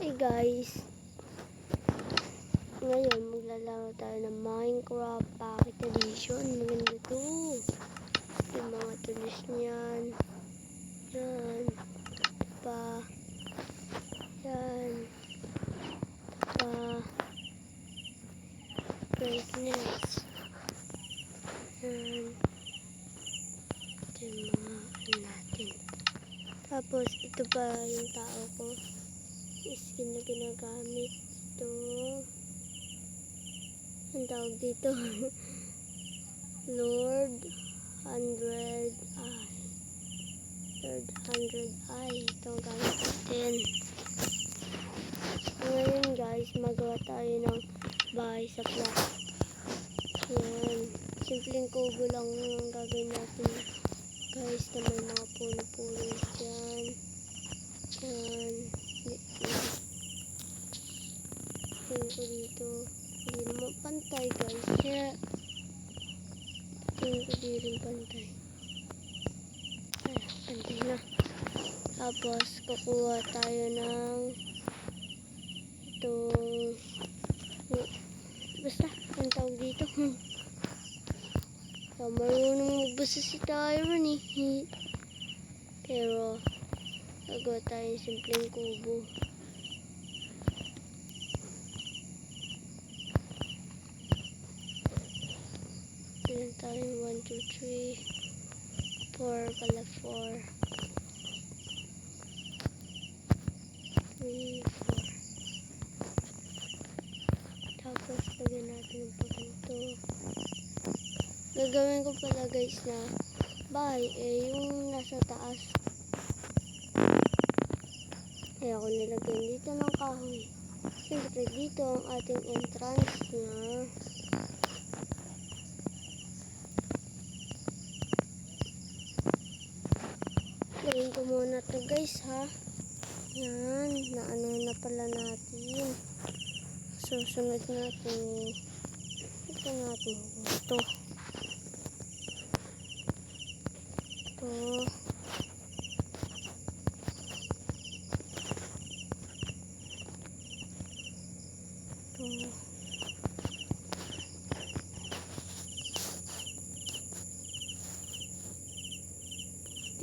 Hey guys, ngayon maglalaro tayo ng Minecraft Pocket Edition. Maganda to. Yung mga tools niyan. Yan. Pa. Yan. Pa. Brightness. Yan. Ito yung mga natin. Tapos ito pa yung tao ko. Skin na ginagamit. Ito. Ang tawag dito. Lord 100 Eye. Lord 100 Eye. Ito ang gamit natin. Ngayon guys, magawa tayo ng bahay sa block. Yan. Simpleng kubo lang ang gagawin natin. Guys, na may mga puno-puno dyan. Yan. Tingin ko dito. Hindi naman pantay guys. Kaya tingin ko di rin pantay. Ay, pantay na. Tapos kukuha tayo ng itong basta ang tawag dito. So, marunong magbasa si Tyron eh. Pero gagawa tayo ng simpleng kubo. Ayan tayo, 1, 2, 3, 4 pala, 4, 3, 4. Tapos lagyan natin ng paganto. Gagawin ko pala guys na bahay yung nasa taas. Kaya ako nilagyan dito ng kahoy. Siyempre dito ang ating entrance niya. Gawin ko muna to guys ha. Yan, naano na pala natin. Susunod natin. Ito natin ito. Ito. Ito.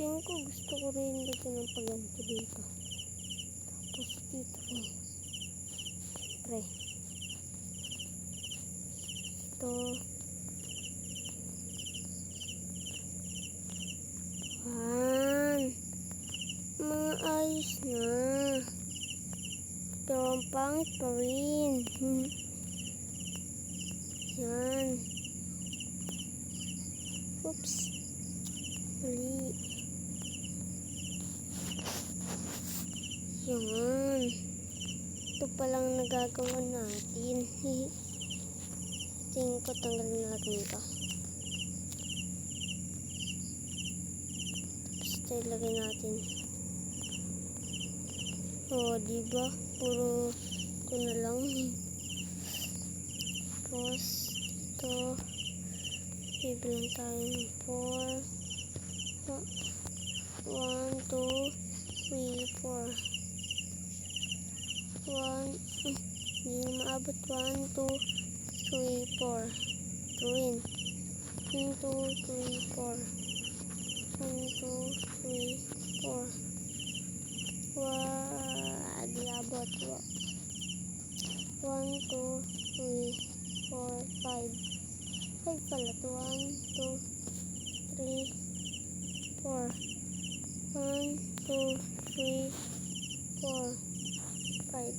Tingin ko gusto ko rin lagyan ng paganto dito. Tapos dito rin. Siyempre. Ito. Yan. Mga ayos na. Pero ang pangit pa rin. Yan. Oops. Mali. Yan. Ito palang nagagawa natin. Tingin ko tanggalin natin ito. Tapos ito ilagay natin. O, diba? Puro ko na lang. Tapos ito. Bibilang tayo ng 4. 1, 2, 3, 4. 1, hindi na maabot. 1, 2, 3, 4. Ito rin. 1, 2, 3, 4. 1, 2, 3, 4. Wow, di abot. 1, 2, 3, 4, 5. 5 pala to. 1, 2, 3, 4. 1, 2, 3, 4, 5.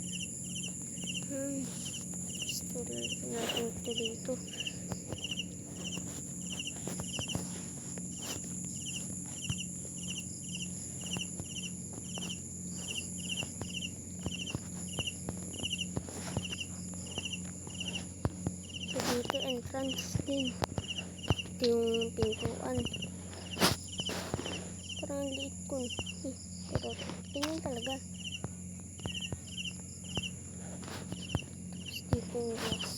Tuloy natin ito dito. So dito entrance din. Ito yung pintuan. Parang liit ko. Pero tingin talaga. Dito yung glass.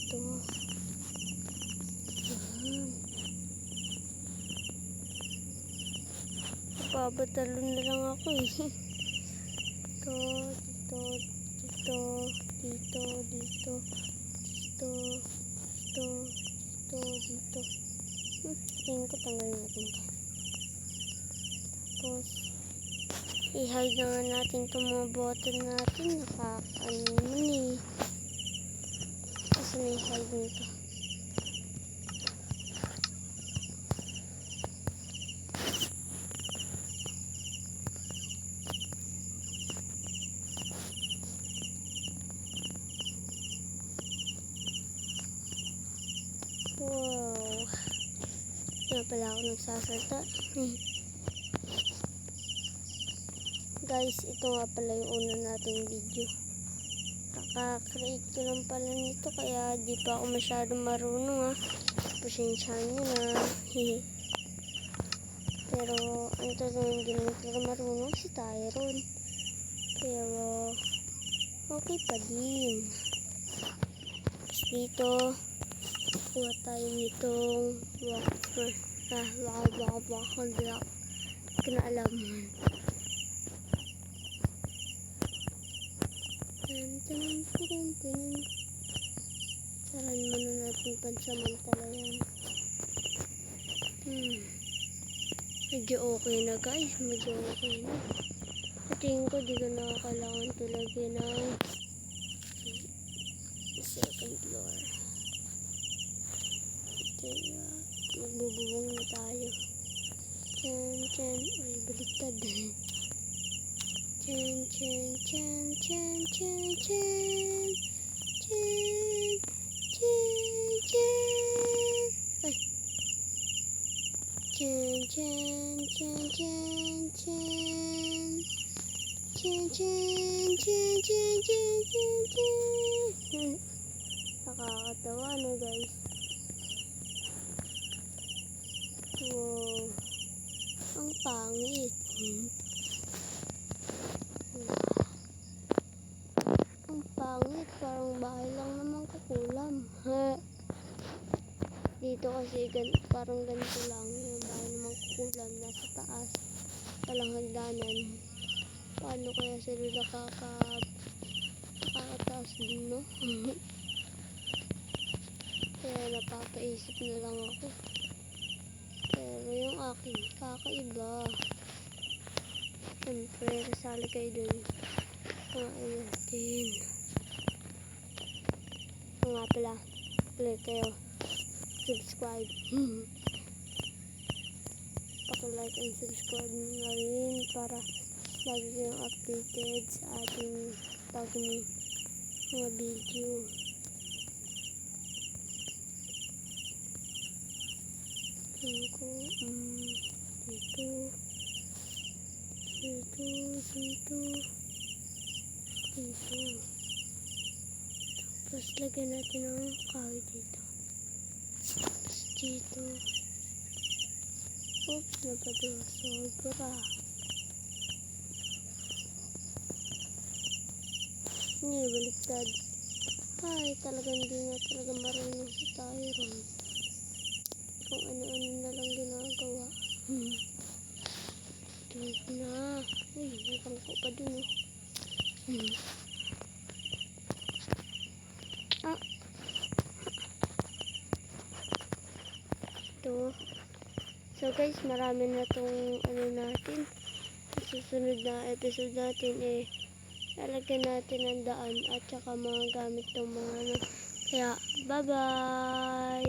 Ito. Yan. Papatalon na lang ako eh. Dito, dito, dito, dito, dito, dito, dito, dito. Tingin ko tanggalin natin to. Tapos, i-hide na nga natin itong mga bottle natin. Nakakaano naman eh. Kasi na i-hide nito. Wow. Kaya pala ako nagsasalta. Guys, ito nga pala yung una nating video. Kaka-create ko lang pala nito kaya di pa ako masyadong marunong ha. Pasensyahan nyo na. Pero ang totoo hindi naman talaga marunong si Tyron. Pero okay pa din. Tapos dito kuha tayo nitong kinaalam mo. Saran muna natin pansamantala yan. Medyo okay na guys. Medyo okay na. Tingin ko di ko na kailangan talaga ng second floor. Kaya magbububong na tayo. Chan. Ay, baliktad. Chan. Ay. Chan. Nakakatawa na guys. Wow. Ang pangit. Ang pangit. Parang bahay lang naman kukulam. Dito kasi parang ganito lang. Yung bahay naman kukulam. Nasa taas. Walang hagdanan. Paano kaya sila nakakataas din, no? Kaya napapaisip na lang ako. Pero yung akin, kakaiba. Siyempre, kasali kayo dun. Kumain natin. Nga pala, click kayo. Subscribe. Paki-like and subscribe na rin para lagi kayong updated sa ating bagong mga video. Tingin ko, dito. Tapos lagyan natin ang kahoy dito. Tapos dito. Oops, napadua. Sobra. Hindi, baliktad. Ay, talagang hindi nga talaga marunong si Tyron. Kung ano-ano na lang ginagawa. Ito na. Uy, may pangko pa dun eh. Ito. So guys, marami na tong ano natin. Susunod na episode natin eh lalagyan natin ang daan at saka mga gamit tong mga ano. Kaya, bye-bye!